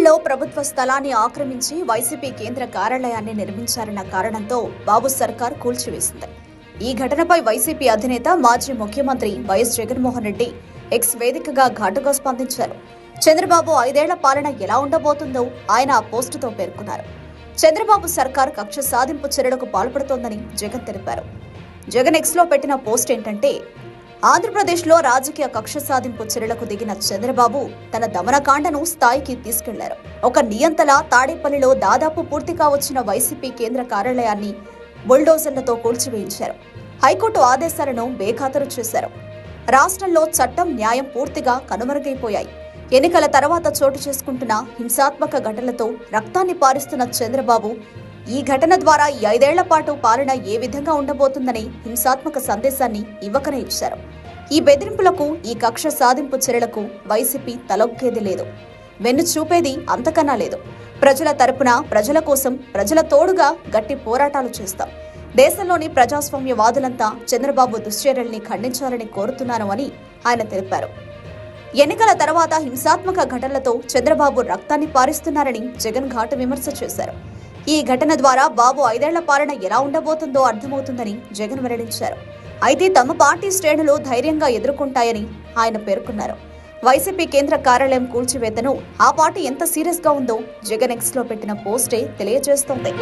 తాడేపల్లిలో ప్రభుత్వ స్థలాన్ని ఆక్రమించి వైసీపీ కేంద్ర కార్యాలయాన్ని నిర్మించారన్న కారణంతో బాబు సర్కార్ కూల్చివేసింది. ఈ ఘటనపై వైసీపీ అధినేత మాజీ ముఖ్యమంత్రి వైఎస్ జగన్మోహన్ రెడ్డి ఎక్స్ వేదికగా ఘాటుగా స్పందించారు. చంద్రబాబు 5 ఏళ్ల పాలన ఎలా ఉండబోతుందో ఆయన ఆ పోస్టుతో పేర్కొన్నారు. చంద్రబాబు సర్కార్ కక్ష సాధింపు చర్యలకు పాల్పడుతోందని జగన్ తెలిపారు. జగన్ ఎక్స్లో పెట్టిన పోస్ట్ ఏంటంటే, ఆంధ్రప్రదేశ్లో రాజకీయ కక్ష సాధింపు చర్యలకు దిగిన చంద్రబాబు తన దమనకాండను స్థాయికి తీసుకెళ్లారు. ఒక నియంతలా తాడేపల్లిలో దాదాపు పూర్తి కావచ్చిన వైసీపీ కేంద్ర కార్యాలయాన్ని బుల్డోజర్లతో కూల్చివేయించారు. హైకోర్టు ఆదేశాలను బేఖాతరు చేశారు. రాష్ట్రంలో చట్టం, న్యాయం పూర్తిగా కనుమరుగైపోయాయి. ఎన్నికల తర్వాత చోటు చేసుకుంటున్న హింసాత్మక ఘటనలతో రక్తాన్ని పారిస్తున్న చంద్రబాబు ఈ ఘటన ద్వారా ఈ 5 ఏళ్ల పాటు పాలన ఏ విధంగా ఉండబోతుందని హింసాత్మక సందేశాన్ని ఇవ్వకనే ఇచ్చారు. ఈ బెదిరింపులకు, ఈ కక్ష సాధింపు చర్యలకు వైసీపీ తలొగ్గేది లేదు, వెన్ను చూపేది అంతకన్నా లేదు. ప్రజల తరపున, ప్రజల కోసం, ప్రజల తోడుగా గట్టి పోరాటాలు చేస్తాం. దేశంలోని ప్రజాస్వామ్యవాదులంతా చంద్రబాబు దుశ్చర్యల్ని ఖండించాలని కోరుతున్నాను అని ఆయన తెలిపారు. ఎన్నికల తర్వాత హింసాత్మక ఘటనలతో చంద్రబాబు రక్తాన్ని పారిస్తున్నారని జగన్ ఘాటు విమర్శ చేశారు. ఈ ఘటన ద్వారా బాబు 5 ఏళ్ల పాలన ఎలా ఉండబోతుందో అర్థమవుతుందని జగన్ వెల్లడించారు. అయితే తమ పార్టీ శ్రేణులు ధైర్యంగా ఎదుర్కొంటాయని ఆయన పేర్కొన్నారు. వైసీపీ కేంద్ర కార్యాలయం కూల్చివేతను ఆ పార్టీ ఎంత సీరియస్ గా ఉందో జగన్ ఎక్స్ లో పెట్టిన పోస్టే తెలియజేస్తోంది.